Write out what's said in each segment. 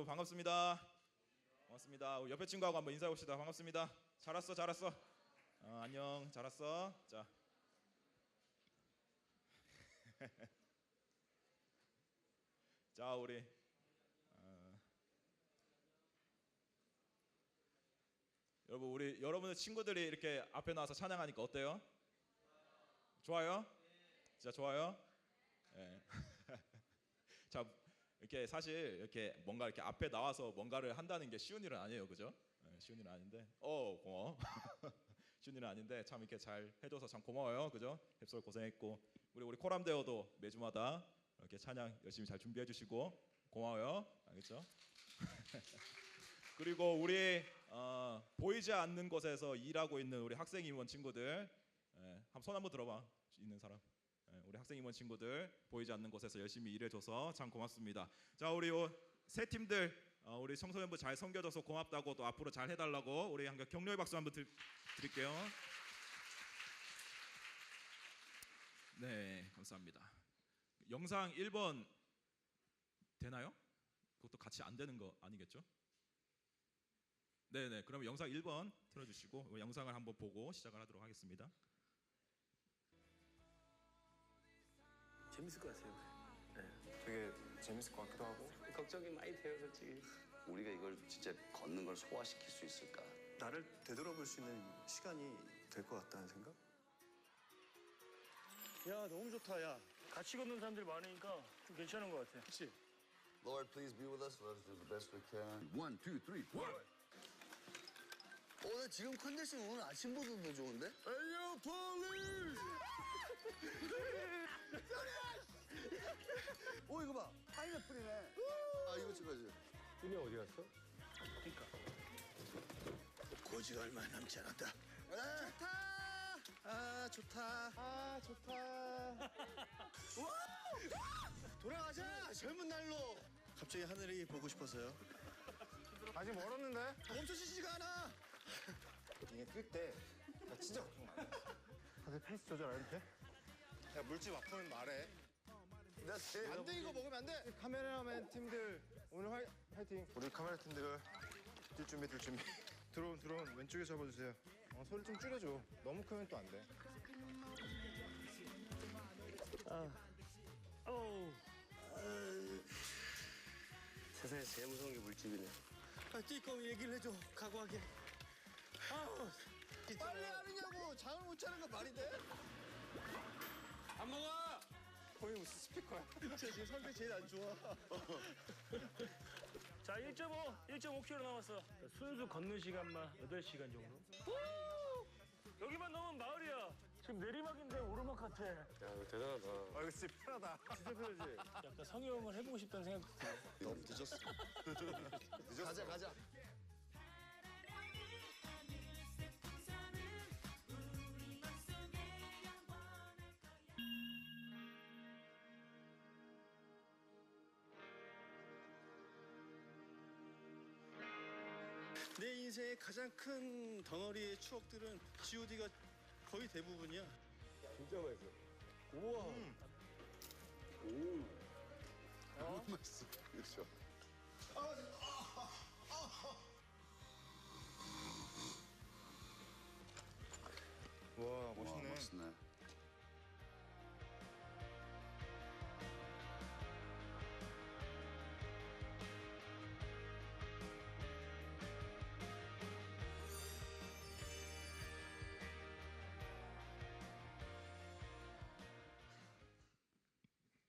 여러분 반갑습니다. 반갑습니다. 우리 옆에 친구하고 한번 인사해 봅시다. 반갑습니다. 잘 왔어, 잘 왔어. 안녕, 잘 왔어. 자, 자 우리 여러분 우리 여러분의 친구들이 이렇게 앞에 나와서 찬양하니까 어때요? 좋아요? 진짜 좋아요? 네. 자 이렇게 사실 이렇게 뭔가 이렇게 앞에 나와서 뭔가를 한다는 게 쉬운 일은 아니에요, 그죠? 네, 쉬운 일은 아닌데, 고마워. 쉬운 일은 아닌데 참 이렇게 잘 해줘서 참 고마워요, 그죠? 햅솔 고생했고 우리 코람데오도 매주마다 이렇게 찬양 열심히 잘 준비해주시고 고마워요, 알겠죠? 그리고 우리 보이지 않는 곳에서 일하고 있는 우리 학생 임원 친구들, 한번 손 한번 들어봐, 있는 사람. 우리 학생 임원 친구들 보이지 않는 곳에서 열심히 일해줘서 참 고맙습니다. 자 우리 세 팀들 우리 청소년부 잘 섬겨줘서 고맙다고 또 앞으로 잘 해달라고 우리 한번 격려의 박수 한번 드릴게요. 네, 감사합니다. 영상 1번 되나요? 그것도 같이 안 되는 거 아니겠죠? 네네, 그러면 영상 1번 틀어주시고 영상을 한번 보고 시작을 하도록 하겠습니다. 재밌을 것 같아요. 네. 되게 재밌을 것 같기도 하고. 걱정이 많이 돼요, 솔직히. 우리가 이걸 진짜 걷는 걸 소화시킬 수 있을까? 나를 되돌아볼 수 있는 시간이 될 것 같다는 생각? 야 너무 좋다 야. 같이 걷는 사람들이 많으니까 좀 괜찮은 것 같아. 그렇지. Lord, please be with us. Let us do the best we can. 1, 2, 3, 4. 나 지금 컨디션 오늘 아침보다 더 좋은데? 에이요, 폴리스! 이거 봐. 파인애플이네. 아, 이거 찍어야지. 준이 어디 갔어? 고지가 얼마 남지 않았다. 좋다. 좋다. 돌아가자. 젊은 날로. 갑자기 하늘이 보고 싶어서요. 아직 멀었는데? 멈춰지지가 않아. 이게 뜰 때 나 진짜 걱정 많이 했어. 다들 페이스 조절 안 돼? 야 물집 아프면 말해. 안 돼, 이거 먹으면 안 돼. 카메라맨 팀들 오늘 화이팅. 우리 카메라 팀들 뛸 준비. 드론 왼쪽에 잡아주세요. 소리 좀 줄여줘. 너무 크면 또 안 돼. 세상에 제일 무서운 게 물집이네. 뛸 거면 얘기를 해줘. 각오하게. 빨리 하느냐고. 잠을 못 자는 거 말이 돼? 안 먹어! 거의 무슨 스피커야. 진짜 지금 상태 제일 안 좋아. 자, 1.5km 남았어. 순수 걷는 시간만 8시간 정도. 여기만 넘으면 마을이야. 지금 내리막인데 오르막 같아. 야, 이거 대단하다. 이거 진짜 편하다. 진짜 편하지? 약간 성형을 해보고 싶다는 생각도 들어. 너무 늦었어. 가자. 내 인생의 가장 큰 덩어리의 추억들은 G.O.D가 거의 대부분이야. 진짜 맛있어. 너무 맛있어. 그렇죠. 와 와, 멋있네. 멋있네.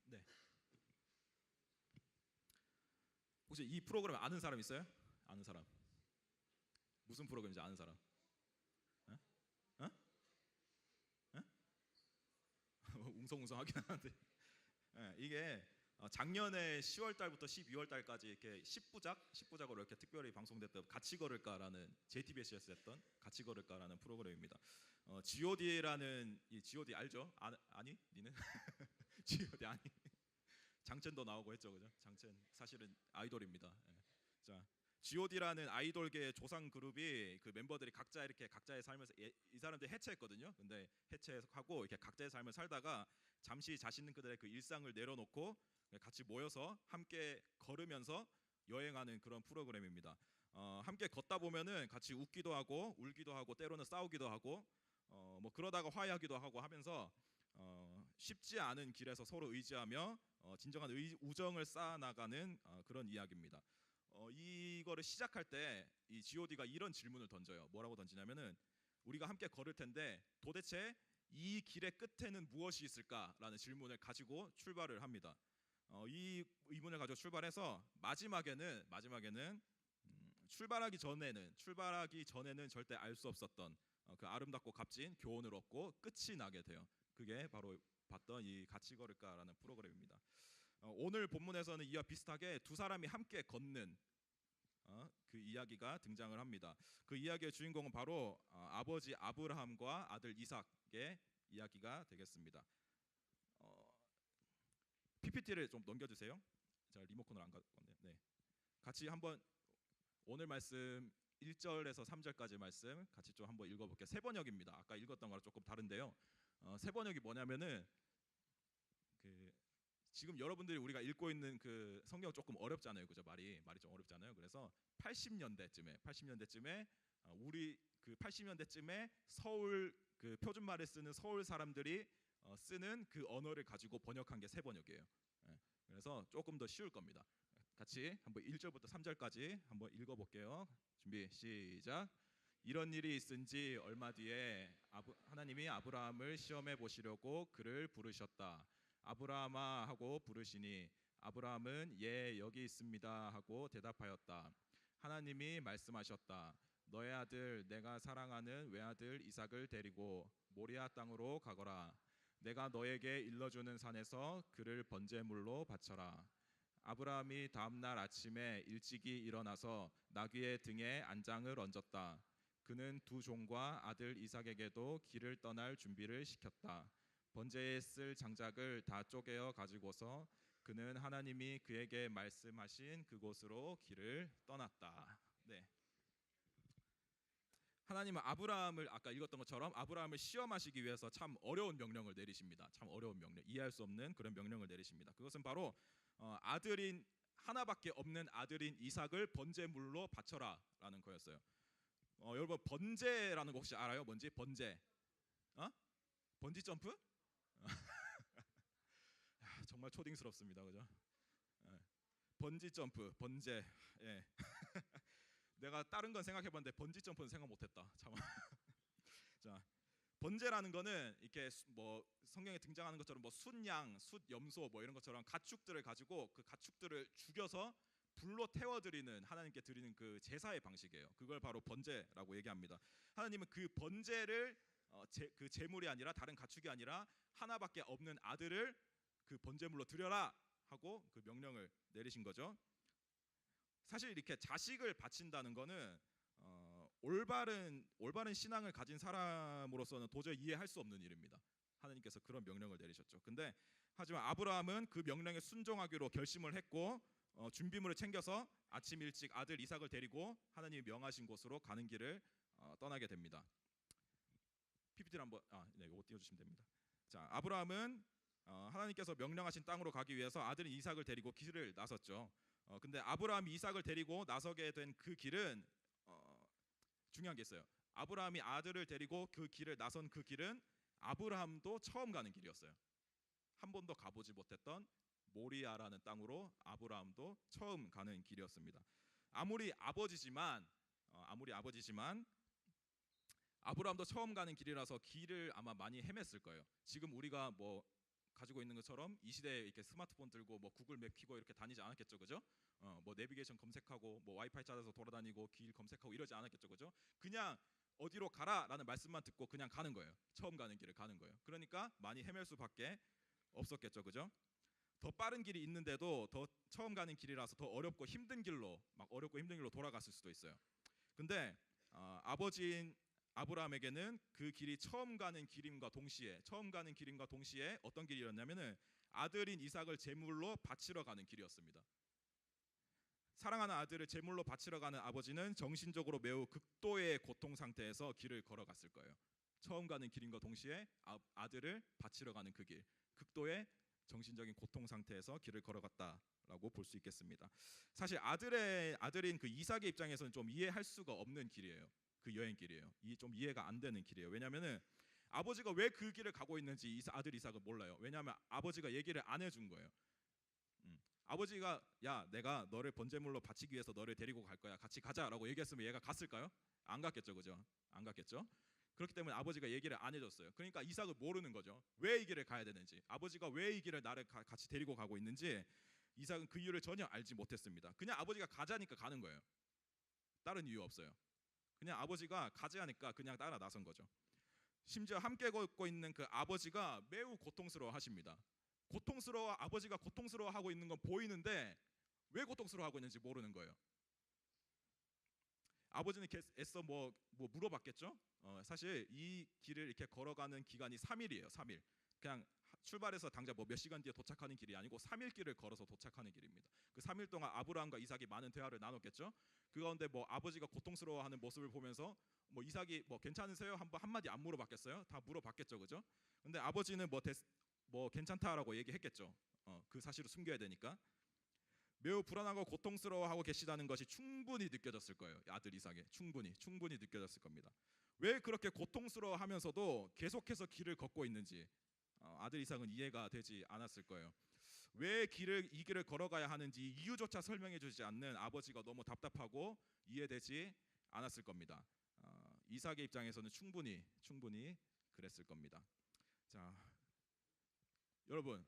네. 혹시 이 프로그램 아는 사람 있어요? 아는 사람? 무슨 프로그램인지 아는 사람? 어? 웅성웅성하긴 하는데 이게 작년에 10월 달부터 12월 달까지 이렇게 10부작으로 이렇게 특별히 방송됐던 같이 걸을까라는 JTBC에서 했던 같이 걸을까라는 프로그램입니다. G.O.D라는 이 G.O.D 알죠? 아니? 니는? G.O.D 아니? 장첸도 나오고 했죠, 그죠? 장첸 사실은 아이돌입니다. 자, G.O.D라는 아이돌계의 조상 그룹이 그 멤버들이 각자 이렇게 각자의 삶을 이 사람들이 해체했거든요. 근데 해체하고 이렇게 각자의 삶을 살다가 잠시 자신 그들의 그 일상을 내려놓고 같이 모여서 함께 걸으면서 여행하는 그런 프로그램입니다. 함께 걷다 보면은 같이 웃기도 하고 울기도 하고 때로는 싸우기도 하고 뭐 그러다가 화해하기도 하고 하면서 쉽지 않은 길에서 서로 의지하며 진정한 우정을 쌓아나가는 그런 이야기입니다. 이거를 시작할 때 이 G.O.D가 이런 질문을 던져요. 뭐라고 던지냐면은 우리가 함께 걸을 텐데 도대체 이 길의 끝에는 무엇이 있을까라는 질문을 가지고 출발을 합니다. 이 의문을 가지고 출발해서 마지막에는 출발하기 전에는 절대 알 수 없었던 그 아름답고 값진 교훈을 얻고 끝이 나게 돼요. 그게 바로 봤던 이 같이 걸을까라는 프로그램입니다. 오늘 본문에서는 이와 비슷하게 두 사람이 함께 걷는 그 이야기가 등장을 합니다. 그 이야기의 주인공은 바로 아버지 아브라함과 아들 이삭의 이야기가 되겠습니다. PPT를 좀 넘겨주세요. 제가 리모컨을 안 갖고 왔네요. 네, 같이 한번 오늘 말씀 1절에서 3절까지 말씀 같이 좀 한번 읽어볼게요. 세 번역입니다. 아까 읽었던 거랑 조금 다른데요. 세 번역이 뭐냐면은 그 지금 여러분들이 우리가 읽고 있는 그 성경 조금 어렵잖아요, 그죠? 말이 좀 어렵잖아요. 그래서 80년대쯤에 우리 그 80년대쯤에 서울 그 표준말을 쓰는 서울 사람들이 쓰는 그 언어를 가지고 번역한 게 세 번역이에요. 그래서 조금 더 쉬울 겁니다. 같이 한번 1절부터 3절까지 한번 읽어볼게요. 준비 시작. 이런 일이 있은 지 얼마 뒤에 하나님이 아브라함을 시험해 보시려고 그를 부르셨다. 아브라함아 하고 부르시니 아브라함은 예 여기 있습니다 하고 대답하였다. 하나님이 말씀하셨다. 너의 아들 내가 사랑하는 외아들 이삭을 데리고 모리아 땅으로 가거라. 내가 너에게 일러주는 산에서 그를 번제물로 바쳐라. 아브라함이 다음 날 아침에 일찍이 일어나서 나귀의 등에 안장을 얹었다. 그는 두 종과 아들 이삭에게도 길을 떠날 준비를 시켰다. 번제에 쓸 장작을 다 쪼개어 가지고서 그는 하나님이 그에게 말씀하신 그곳으로 길을 떠났다. 네. 하나님은 아브라함을 아까 읽었던 것처럼 아브라함을 시험하시기 위해서 참 어려운 명령을 내리십니다. 참 어려운 명령, 이해할 수 없는 그런 명령을 내리십니다. 그것은 바로 아들인 하나밖에 없는 아들인 이삭을 번제물로 바쳐라라는 거였어요. 여러분 번제라는 거 혹시 알아요? 뭔지? 번제? 번지 점프? 정말 초딩스럽습니다, 그죠? 번지 점프, 번제. 예. 내가 다른 건 생각해봤는데 번지 점프는 생각 못했다. 참. 자, 번제라는 거는 이렇게 뭐 성경에 등장하는 것처럼 뭐 숫양, 숫염소 뭐 이런 것처럼 가축들을 가지고 그 가축들을 죽여서 불로 태워드리는 하나님께 드리는 그 제사의 방식이에요. 그걸 바로 번제라고 얘기합니다. 하나님은 그 번제를 그 제물이 아니라 다른 가축이 아니라 하나밖에 없는 아들을 그 번제물로 드려라 하고 그 명령을 내리신 거죠. 사실 이렇게 자식을 바친다는 거는 올바른 신앙을 가진 사람으로서는 도저히 이해할 수 없는 일입니다. 하나님께서 그런 명령을 내리셨죠. 근데 하지만 아브라함은 그 명령에 순종하기로 결심을 했고 준비물을 챙겨서 아침 일찍 아들 이삭을 데리고 하나님이 명하신 곳으로 가는 길을 떠나게 됩니다. PPT를 한번 네, 이거 띄워주시면 됩니다. 자, 아브라함은 하나님께서 명령하신 땅으로 가기 위해서 아들인 이삭을 데리고 길을 나섰죠. 근데 아브라함이 이삭을 데리고 나서게 된 그 길은 중요한 게 있어요. 아브라함이 아들을 데리고 그 길을 나선 그 길은 아브라함도 처음 가는 길이었어요. 한 번도 가보지 못했던 모리아라는 땅으로 아브라함도 처음 가는 길이었습니다. 아무리 아버지지만 아브라함도 처음 가는 길이라서 길을 아마 많이 헤맸을 거예요. 지금 우리가 뭐 가지고 있는 것처럼 이 시대에 이렇게 스마트폰 들고 뭐 구글 맵 켜고 이렇게 다니지 않았겠죠, 그죠? 뭐 내비게이션 검색하고 뭐 와이파이 찾아서 돌아다니고 길 검색하고 이러지 않았겠죠, 그죠? 그냥 어디로 가라라는 말씀만 듣고 그냥 가는 거예요. 처음 가는 길을 가는 거예요. 그러니까 많이 헤맬 수밖에 없었겠죠, 그죠? 더 빠른 길이 있는데도 더 처음 가는 길이라서 더 어렵고 힘든 길로 돌아갔을 수도 있어요. 근데 아버지인 아브라함에게는 그 길이 처음 가는 길임과 동시에 어떤 길이었냐면은 아들인 이삭을 제물로 바치러 가는 길이었습니다. 사랑하는 아들을 제물로 바치러 가는 아버지는 정신적으로 매우 극도의 고통 상태에서 길을 걸어갔을 거예요. 처음 가는 길임과 동시에 아들을 바치러 가는 그 길, 극도의 정신적인 고통 상태에서 길을 걸어갔다라는 라고 볼 수 있겠습니다. 사실 아들인 그 이삭의 입장에서는 좀 이해할 수가 없는 길이에요. 그 여행길이에요. 이 좀 이해가 안 되는 길이에요. 왜냐하면은 아버지가 왜 그 길을 가고 있는지 아들 이삭은 몰라요. 왜냐하면 아버지가 얘기를 안 해준 거예요. 아버지가 야 내가 너를 번제물로 바치기 위해서 너를 데리고 갈 거야. 같이 가자라고 얘기했으면 얘가 갔을까요? 안 갔겠죠, 그죠? 안 갔겠죠. 그렇기 때문에 아버지가 얘기를 안 해줬어요. 그러니까 이삭은 모르는 거죠. 왜 이 길을 가야 되는지, 아버지가 왜 이 길을 나를 같이 데리고 가고 있는지 이삭은 그 이유를 전혀 알지 못했습니다. 그냥 아버지가 가자니까 가는 거예요. 다른 이유 없어요. 그냥 아버지가 가자니까 그냥 따라 나선 거죠. 심지어 함께 걷고 있는 그 아버지가 매우 고통스러워하십니다. 아버지가 고통스러워하고 있는 건 보이는데 왜 고통스러워하고 있는지 모르는 거예요. 아버지는 애써 뭐 물어봤겠죠. 사실 이 길을 이렇게 걸어가는 기간이 3일이에요. 3일. 그냥 출발해서 당장 뭐 몇 시간 뒤에 도착하는 길이 아니고 3일 길을 걸어서 도착하는 길입니다. 그 3일 동안 아브라함과 이삭이 많은 대화를 나눴겠죠. 그 가운데 뭐 아버지가 고통스러워하는 모습을 보면서 뭐 이삭이 뭐 괜찮으세요? 한마디 안 물어봤겠어요? 다 물어봤겠죠, 그죠? 근데 아버지는 뭐 괜찮다라고 얘기했겠죠. 그 사실을 숨겨야 되니까. 매우 불안하고 고통스러워하고 계시다는 것이 충분히 느껴졌을 거예요. 아들 이삭에 충분히 느껴졌을 겁니다. 왜 그렇게 고통스러워하면서도 계속해서 길을 걷고 있는지 아들 이삭은 이해가 되지 않았을 거예요. 왜 이 길을 걸어가야 하는지 이유조차 설명해주지 않는 아버지가 너무 답답하고 이해되지 않았을 겁니다. 이삭의 입장에서는 충분히 그랬을 겁니다. 자, 여러분,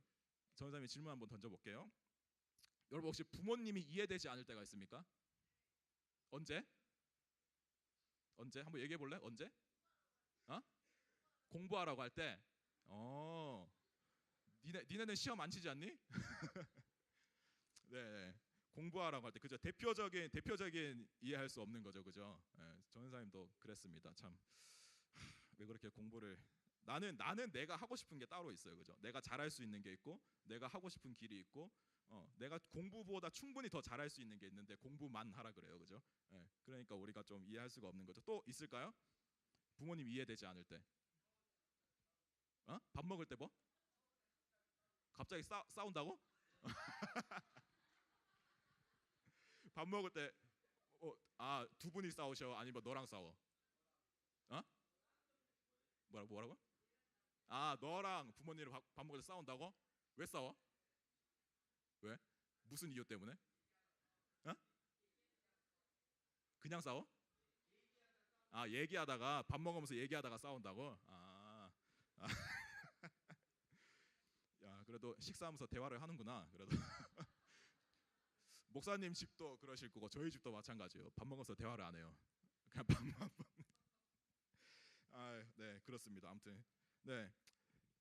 전사님이 질문 한번 던져볼게요. 여러분 혹시 부모님이 이해되지 않을 때가 있습니까? 언제? 한번 얘기해 볼래? 언제? 공부하라고 할 때. 니네는 시험 안 치지 않니? 네, 공부하라고 할 때 그죠? 대표적인 이해할 수 없는 거죠, 그죠? 전사님도 그랬습니다. 참, 왜 그렇게 공부를 나는 내가 하고 싶은 게 따로 있어요, 그죠? 내가 잘할 수 있는 게 있고, 내가 하고 싶은 길이 있고, 내가 공부보다 충분히 더 잘할 수 있는 게 있는데 공부만 하라 그래요, 그죠? 그러니까 우리가 좀 이해할 수가 없는 거죠. 또 있을까요? 부모님 이해되지 않을 때. 밥 먹을 때 뭐? 갑자기 싸운다고? 밥 먹을 때 두 분이 싸우셔? 아니면 너랑 싸워? 뭐라고? 너랑 부모님이 밥 먹을 때 싸운다고? 왜 싸워? 왜? 무슨 이유 때문에? 그냥 싸워? 얘기하다가 밥 먹으면서 얘기하다가 싸운다고? 야, 그래도 식사하면서 대화를 하는구나. 그래도 목사님 집도 그러실 거고 저희 집도 마찬가지예요. 밥 먹어서 대화를 안 해요. 그냥 밥만 네, 그렇습니다. 아무튼 네,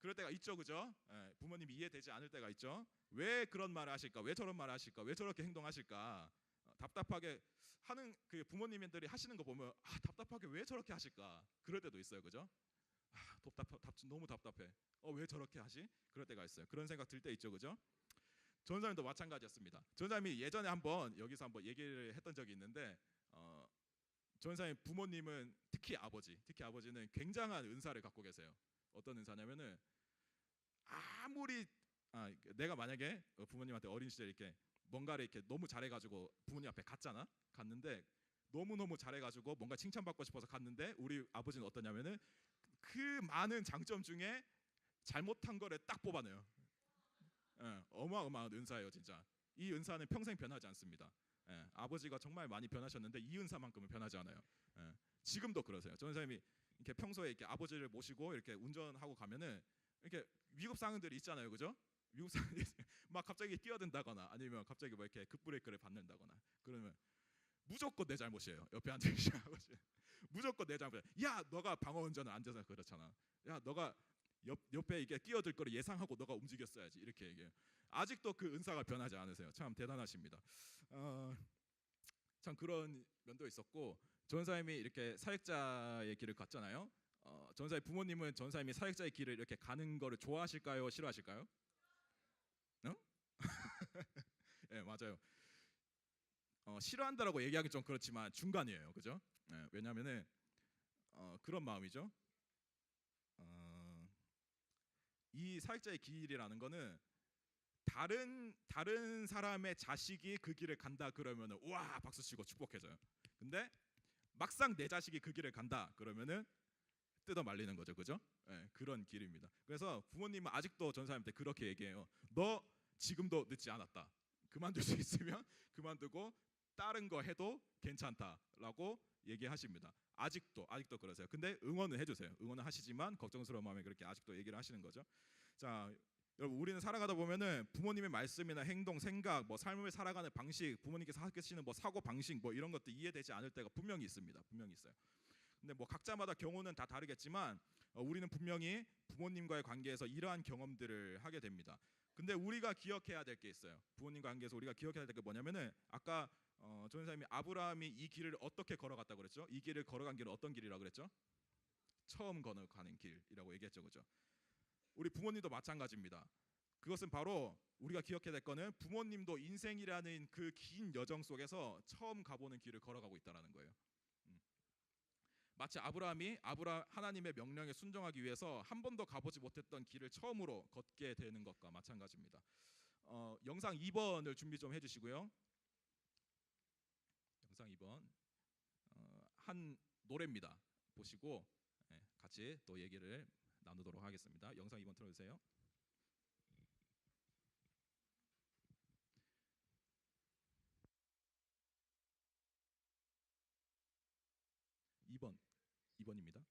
그럴 때가 있죠, 그죠? 부모님이 이해되지 않을 때가 있죠. 왜 그런 말을 하실까? 왜 저런 말을 하실까? 왜 저렇게 행동하실까? 답답하게 하는 그 부모님들이 하시는 거 보면 답답하게 왜 저렇게 하실까? 그럴 때도 있어요, 그죠? 너무 답답해. 왜 저렇게 하지? 그럴 때가 있어요. 그런 생각 들 때 있죠, 그죠? 전사님도 마찬가지였습니다. 전사님이 예전에 여기서 한번 얘기를 했던 적이 있는데, 전사님 부모님은 특히 아버지는 굉장한 은사를 갖고 계세요. 어떤 은사냐면은 아무리 내가 만약에 부모님한테 어린 시절 이렇게 뭔가를 이렇게 너무 잘해가지고 부모님 앞에 갔는데 너무 잘해가지고 뭔가 칭찬받고 싶어서 갔는데 우리 아버지는 어떠냐면은 그 많은 장점 중에 잘못한 거를 딱 뽑아내요. 어마어마한 은사예요, 진짜. 이 은사는 평생 변하지 않습니다. 아버지가 정말 많이 변하셨는데 이 은사만큼은 변하지 않아요. 지금도 그러세요. 전사님이 이렇게 평소에 이렇게 아버지를 모시고 이렇게 운전하고 가면은 이렇게 위급 상황들이 있잖아요, 그죠? 위급 상황이 막 갑자기 뛰어든다거나 아니면 갑자기 뭐 이렇게 급브레이크를 밟는다거나 그러면 무조건 내 잘못이에요. 옆에 앉아 계신 아버지 무조건 내 잘못. 야, 너가 방어 운전을 앉아서 그렇잖아. 야, 너가 옆에 이게 끼어들 거를 예상하고 너가 움직였어야지. 이렇게 얘기해요. 아직도 그 은사가 변하지 않으세요. 참 대단하십니다. 참 그런 면도 있었고, 전사님이 이렇게 사역자의 길을 갔잖아요. 전사의 부모님은 전사님이 사역자의 길을 이렇게 가는 거를 좋아하실까요? 싫어하실까요? 네, 맞아요. 싫어한다라고 얘기하기 좀 그렇지만 중간이에요, 그죠? 왜냐하면은 그런 마음이죠. 이 사역자의 길이라는 거는 다른 사람의 자식이 그 길을 간다 그러면은 와 박수 치고 축복해줘요. 근데 막상 내 자식이 그 길을 간다 그러면은 뜯어 말리는 거죠, 그죠? 예, 그런 길입니다. 그래서 부모님은 아직도 전사님한테 그렇게 얘기해요. 너 지금도 늦지 않았다. 그만둘 수 있으면 그만두고 다른 거 해도 괜찮다라고 얘기하십니다. 아직도 그러세요. 근데 응원은 해주세요. 응원은 하시지만 걱정스러운 마음에 그렇게 아직도 얘기를 하시는 거죠. 자, 여러분 우리는 살아가다 보면은 부모님의 말씀이나 행동, 생각, 뭐 삶을 살아가는 방식, 부모님께서 하시는 뭐 사고 방식, 뭐 이런 것도 이해되지 않을 때가 분명히 있습니다. 분명히 있어요. 근데 뭐 각자마다 경우는 다 다르겠지만 우리는 분명히 부모님과의 관계에서 이러한 경험들을 하게 됩니다. 근데 우리가 기억해야 될 게 있어요. 부모님과 관계에서 우리가 기억해야 될 게 뭐냐면은 아까 조연사님이 아브라함이 이 길을 어떻게 걸어갔다고 그랬죠? 이 길을 걸어간 길은 어떤 길이라고 그랬죠? 처음 걸어가는 길이라고 얘기했죠, 그죠? 우리 부모님도 마찬가지입니다. 그것은 바로 우리가 기억해야 될 거는 부모님도 인생이라는 그 긴 여정 속에서 처음 가보는 길을 걸어가고 있다는 거예요. 마치 아브라함이 하나님의 명령에 순종하기 위해서 한 번도 가보지 못했던 길을 처음으로 걷게 되는 것과 마찬가지입니다. 영상 2번을 준비 좀 해주시고요. 영상 2번 한 노래입니다. 보시고 같이 또 얘기를 나누도록 하겠습니다. 영상 2번 틀어주세요. 2번입니다.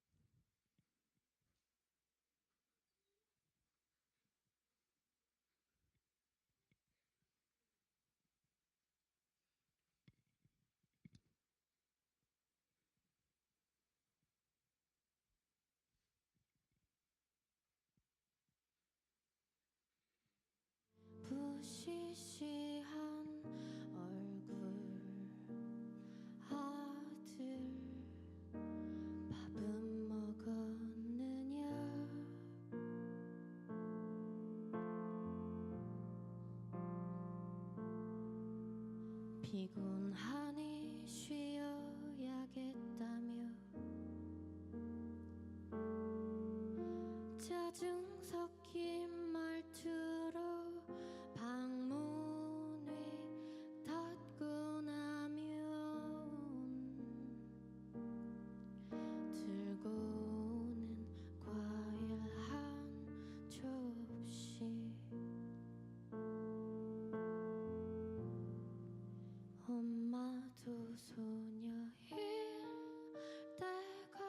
부시시한 얼굴 아들 밥은 먹었느냐 피곤하니 쉬어야겠다며 짜증 섞인 말투로 방문을 닫고 나면 들고 오는 과일 한 접시 엄마도 소녀일 때가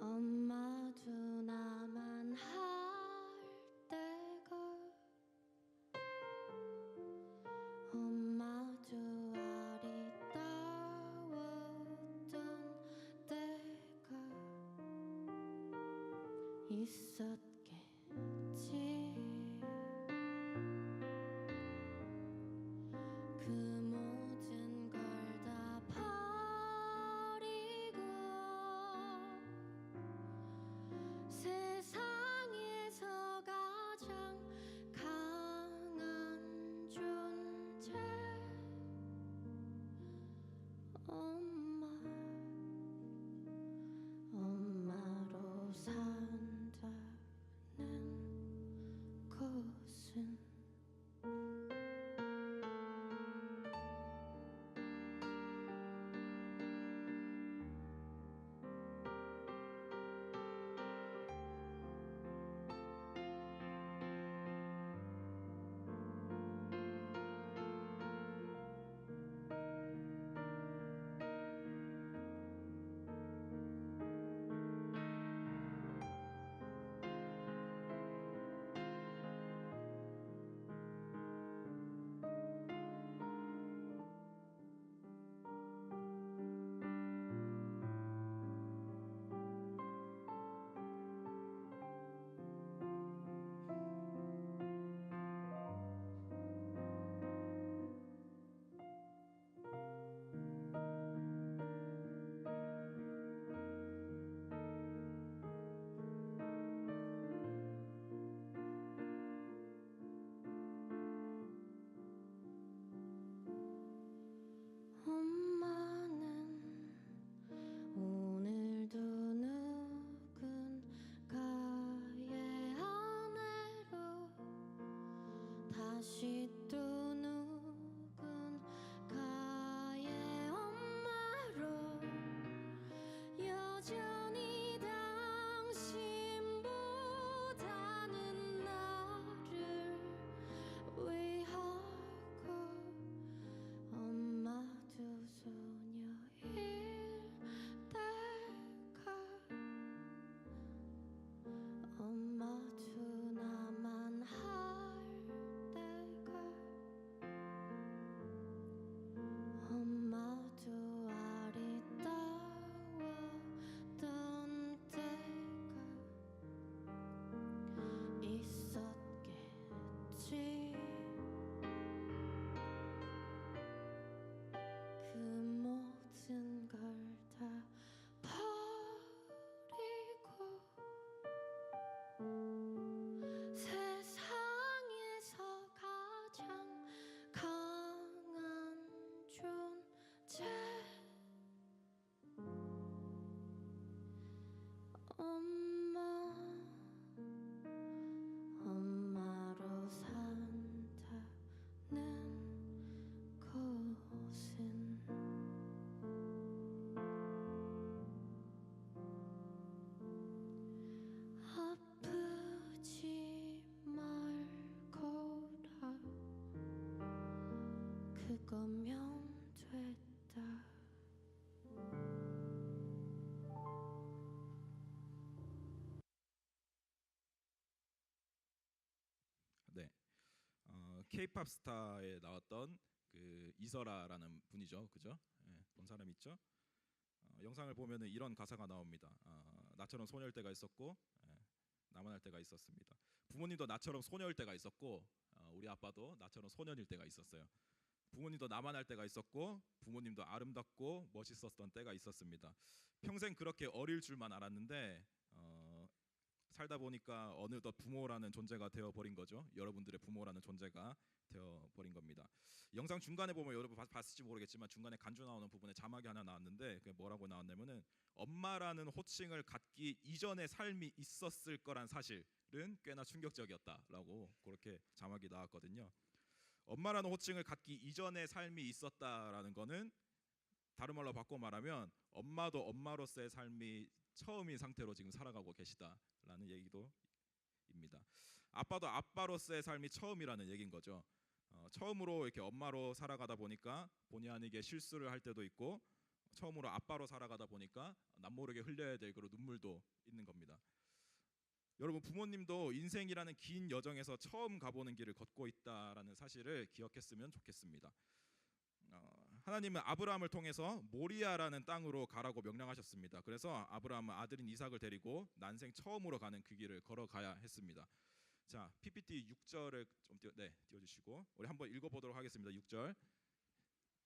엄마도 나만 할 때가 엄마도 아리따웠던 때가 있었겠지 그 모든 걸 다 버리고 세상에서 가장 강한 존재 엄마로 산다 다시 또 누군가의 엄마로 여전히 당신보다는 나를 위하고 엄마도 소녀일 때가 엄마도 나만 할 때가 엄마도 아리따웠던 때가 있었겠지. 그 모든 걸 다 버리고 세상에서 가장 강한 존재 엄마 엄마로 산다는 곳은 아프지 말거라 그거면 됐다. 네, K-팝 스타에 나왔던 그 이설아라는 분이죠, 그죠? 예, 본 사람 있죠? 영상을 보면은 이런 가사가 나옵니다. 나처럼 소녀일 때가 있었고, 나만 할 때가 있었습니다. 부모님도 나처럼 소녀일 때가 있었고, 우리 아빠도 나처럼 소년일 때가 있었어요. 부모님도 나만 할 때가 있었고, 부모님도 아름답고 멋있었던 때가 있었습니다. 평생 그렇게 어릴 줄만 알았는데 살다 보니까 어느덧 부모라는 존재가 되어버린 거죠. 여러분들의 부모라는 존재가 되어버린 겁니다. 영상 중간에 보면 여러분 봤을지 모르겠지만 중간에 간주 나오는 부분에 자막이 하나 나왔는데 그게 뭐라고 나왔냐면은 엄마라는 호칭을 갖기 이전의 삶이 있었을 거란 사실은 꽤나 충격적이었다라고 그렇게 자막이 나왔거든요. 엄마라는 호칭을 갖기 이전의 삶이 있었다라는 거는 다른 말로 바꿔 말하면 엄마도 엄마로서의 삶이 처음인 상태로 지금 살아가고 계시다라는 얘기도 입니다. 아빠도 아빠로서의 삶이 처음이라는 얘기인 거죠. 처음으로 이렇게 엄마로 살아가다 보니까 본의 아니게 실수를 할 때도 있고 처음으로 아빠로 살아가다 보니까 남모르게 흘려야 될 그런 눈물도 있는 겁니다. 여러분 부모님도 인생이라는 긴 여정에서 처음 가보는 길을 걷고 있다라는 사실을 기억했으면 좋겠습니다. 하나님은 아브라함을 통해서 모리아라는 땅으로 가라고 명령하셨습니다. 그래서 아브라함은 아들인 이삭을 데리고 난생 처음으로 가는 그 길을 걸어가야 했습니다. 자, PPT 6절을 좀 띄워주시고 우리 한번 읽어보도록 하겠습니다. 6절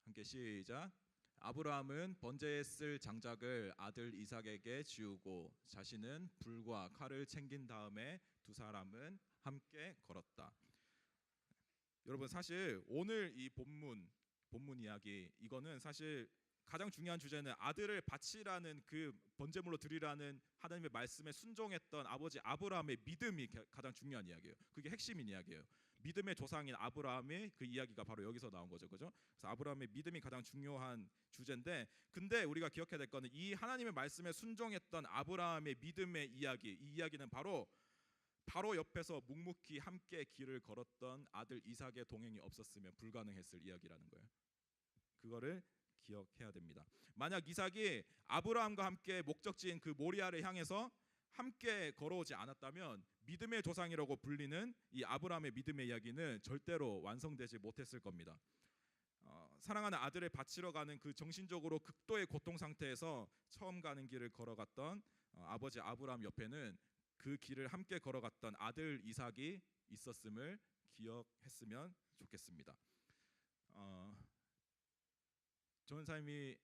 함께 시작. 아브라함은 번제에 쓸 장작을 아들 이삭에게 지우고 자신은 불과 칼을 챙긴 다음에 두 사람은 함께 걸었다. 여러분 사실 오늘 이 본문 이야기 이거는 사실 가장 중요한 주제는 아들을 바치라는 그 번제물로 드리라는 하나님의 말씀에 순종했던 아버지 아브라함의 믿음이 가장 중요한 이야기예요. 그게 핵심인 이야기예요. 믿음의 조상인 아브라함의 그 이야기가 바로 여기서 나온 거죠, 그죠? 그래서 아브라함의 믿음이 가장 중요한 주제인데, 근데 우리가 기억해야 될 거는 이 하나님의 말씀에 순종했던 아브라함의 믿음의 이야기, 이 이야기는 바로 옆에서 묵묵히 함께 길을 걸었던 아들 이삭의 동행이 없었으면 불가능했을 이야기라는 거예요. 그거를 기억해야 됩니다. 만약 이삭이 아브라함과 함께 목적지인 그 모리아를 향해서 함께 걸어오지 않았다면 믿음의 조상이라고 불리는 이 아브라함의 믿음의 이야기는 절대로 완성되지 못했을 겁니다. 사랑하는 아들을 바치러 가는 그 정신적으로 극도의 고통 상태에서 처음 가는 길을 걸어갔던 아버지 아브라함 옆에는 그 길을 함께 걸어갔던 아들 이삭이 있었음을 기억했으면 좋겠습니다. 좋은 삶이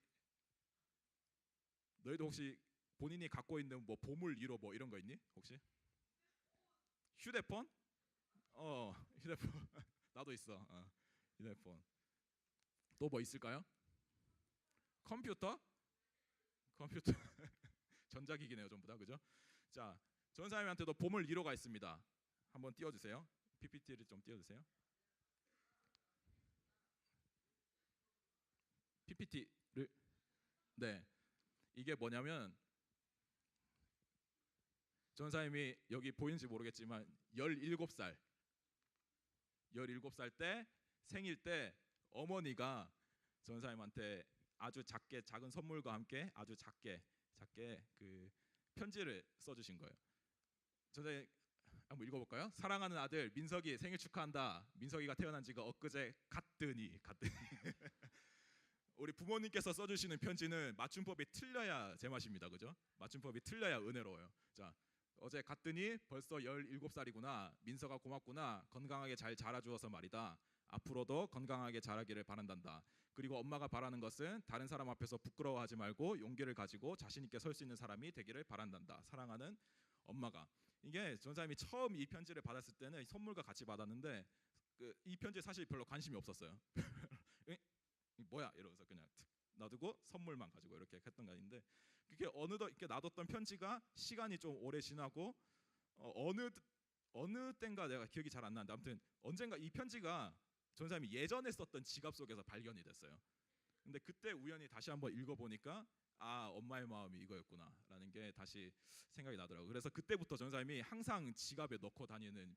너희도 혹시 본인이 갖고 있는 뭐 보물 1호 뭐 이런 거 있니? 혹시? 휴대폰? 휴대폰 나도 있어. 휴대폰. 또 뭐 있을까요? 컴퓨터? 전자기기네요, 전부 다, 그죠? 자, 전 사람한테도 보물 1호가 있습니다. 한번 띄워주세요. PPT를 좀 띄워주세요. PPT를 네 이게 뭐냐면 전사님이 여기 보이는지 모르겠지만 17살 때 생일 때 어머니가 전사님한테 아주 작은 선물과 함께 아주 작게 그 편지를 써주신 거예요. 전사님 한번 읽어볼까요? 사랑하는 아들 민석이 생일 축하한다. 민석이가 태어난 지가 엊그제 갔더니 우리 부모님께서 써주시는 편지는 맞춤법이 틀려야 제맛입니다. 그죠? 맞춤법이 틀려야 은혜로워요. 자, 어제 갔더니 벌써 17살이구나. 민석아 고맙구나. 건강하게 잘 자라주어서 말이다. 앞으로도 건강하게 자라기를 바란단다. 그리고 엄마가 바라는 것은 다른 사람 앞에서 부끄러워하지 말고 용기를 가지고 자신 있게 설 수 있는 사람이 되기를 바란단다. 사랑하는 엄마가. 이게 전사님이 처음 이 편지를 받았을 때는 선물과 같이 받았는데 이 편지에 사실 별로 관심이 없었어요. 뭐야 이러면서 그냥 놔두고 선물만 가지고 이렇게 했던 거 아닌데 그게 어느덧 이렇게 놔뒀던 편지가 시간이 좀 오래 지나고 어느 때인가 내가 기억이 잘 안 나는데 아무튼 언젠가 이 편지가 전사님이 예전에 썼던 지갑 속에서 발견이 됐어요. 근데 그때 우연히 다시 한번 읽어보니까 아 엄마의 마음이 이거였구나라는 게 다시 생각이 나더라고요. 그래서 그때부터 전사님이 항상 지갑에 넣고 다니는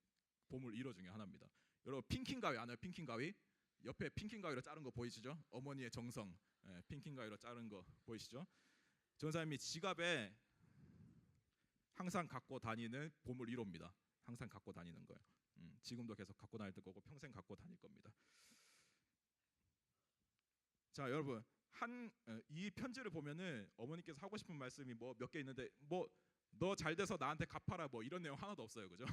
보물 1호 중에 하나입니다. 여러분 핑킹 가위 아나요? 핑킹 가위? 옆에 핑킹 가위로 자른 거 보이시죠? 어머니의 정성 핑킹 가위로 자른 거 보이시죠? 전사님이 지갑에 항상 갖고 다니는 보물 1호입니다. 항상 갖고 다니는 거예요. 지금도 계속 갖고 다닐 거고 평생 갖고 다닐 겁니다. 자 여러분 이 편지를 보면은 어머니께서 하고 싶은 말씀이 뭐 몇 개 있는데 뭐 너 잘 돼서 나한테 갚아라 뭐 이런 내용 하나도 없어요. 그죠?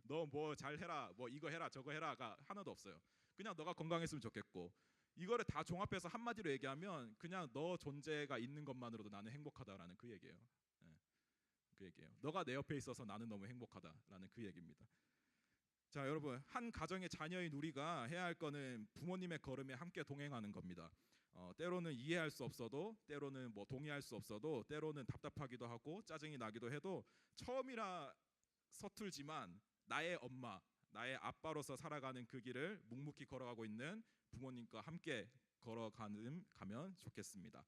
너 뭐 잘해라 뭐 이거 해라 저거 해라가 하나도 없어요. 그냥 너가 건강했으면 좋겠고 이거를 다 종합해서 한마디로 얘기하면 그냥 너 존재가 있는 것만으로도 나는 행복하다라는 그 얘기예요. 그 얘기예요. 너가 내 옆에 있어서 나는 너무 행복하다라는 그 얘기입니다. 자 여러분 한 가정의 자녀인 우리가 해야 할 거는 부모님의 걸음에 함께 동행하는 겁니다. 때로는 이해할 수 없어도 때로는 뭐 동의할 수 없어도 때로는 답답하기도 하고 짜증이 나기도 해도 처음이라 서툴지만 나의 엄마 나의 아빠로서 살아가는 그 길을 묵묵히 걸어가고 있는 부모님과 함께 가면 좋겠습니다.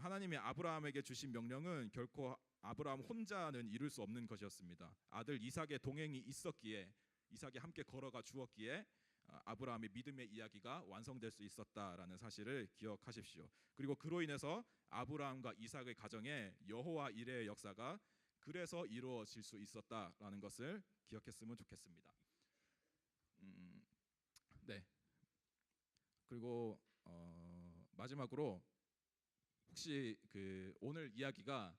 하나님이 아브라함에게 주신 명령은 결코 아브라함 혼자는 이룰 수 없는 것이었습니다. 아들 이삭의 동행이 있었기에 이삭이 함께 걸어가 주었기에 아브라함의 믿음의 이야기가 완성될 수 있었다라는 사실을 기억하십시오. 그리고 그로 인해서 아브라함과 이삭의 가정에 여호와 이레의 역사가 그래서 이루어질 수 있었다라는 것을 기억했으면 좋겠습니다. 네. 그리고 마지막으로 혹시 그 오늘 이야기가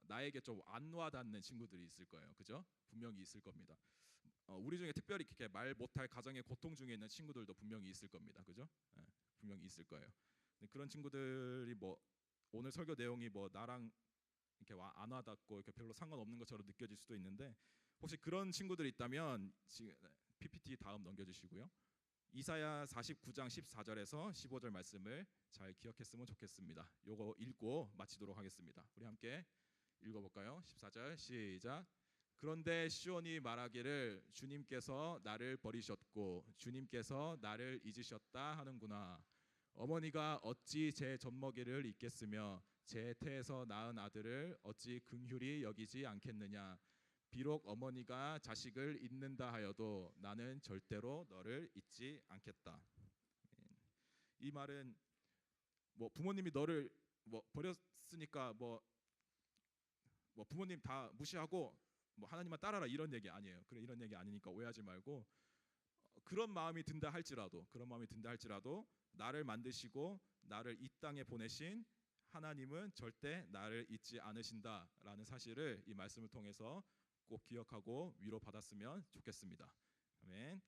나에게 좀 안 와닿는 친구들이 있을 거예요. 그죠? 분명히 있을 겁니다. 우리 중에 특별히 이렇게 말 못할 가정의 고통 중에 있는 친구들도 분명히 있을 겁니다. 그죠? 분명히 있을 거예요. 근데 그런 친구들이 뭐 오늘 설교 내용이 뭐 나랑 이렇게 안 와닿고 이렇게 별로 상관없는 것처럼 느껴질 수도 있는데 혹시 그런 친구들이 있다면 지금 PPT 다음 넘겨주시고요. 이사야 49장 14절에서 15절 말씀을 잘 기억했으면 좋겠습니다. 요거 읽고 마치도록 하겠습니다. 우리 함께 읽어볼까요? 14절 시작. 그런데 시온이 말하기를 주님께서 나를 버리셨고 주님께서 나를 잊으셨다 하는구나. 어머니가 어찌 제 젖먹이를 잊겠으며 제 태에서 낳은 아들을 어찌 긍휼히 여기지 않겠느냐. 비록 어머니가 자식을 잊는다 하여도 나는 절대로 너를 잊지 않겠다. 이 말은 뭐 부모님이 너를 뭐 버렸으니까 뭐 부모님 다 무시하고 뭐 하나님만 따라라 이런 얘기 아니에요. 그래 이런 얘기 아니니까 오해하지 말고 그런 마음이 든다 할지라도 나를 만드시고 나를 이 땅에 보내신 하나님은 절대 나를 잊지 않으신다라는 사실을 이 말씀을 통해서 꼭 기억하고 위로받았으면 좋겠습니다. 아멘.